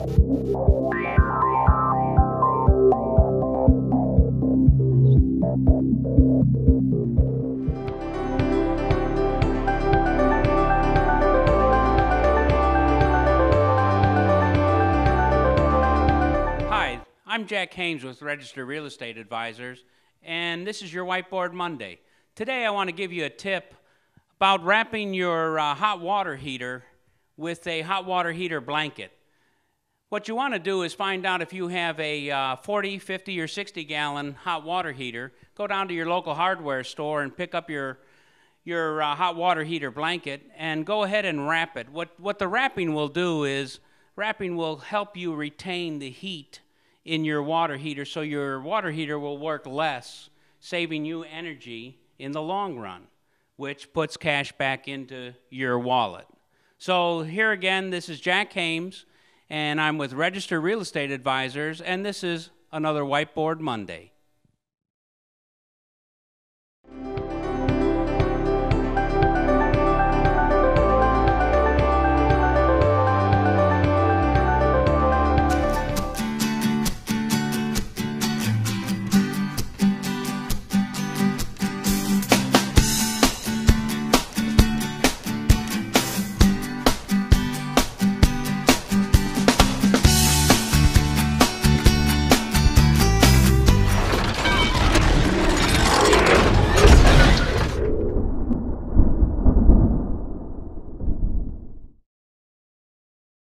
Hi, I'm Jack Haymes with Registered Real Estate Advisors, and this is your Whiteboard Monday. Today I want to give you a tip about wrapping your hot water heater with a hot water heater blanket. What you want to do is find out if you have a 40, 50, or 60 gallon hot water heater. Go down to your local hardware store and pick up your hot water heater blanket and go ahead and wrap it. What the wrapping will do is wrapping will help you retain the heat in your water heater, so your water heater will work less, saving you energy in the long run, which puts cash back into your wallet. So here again, this is Jack Haymes, and I'm with Registered Real Estate Advisors, and this is another Whiteboard Monday.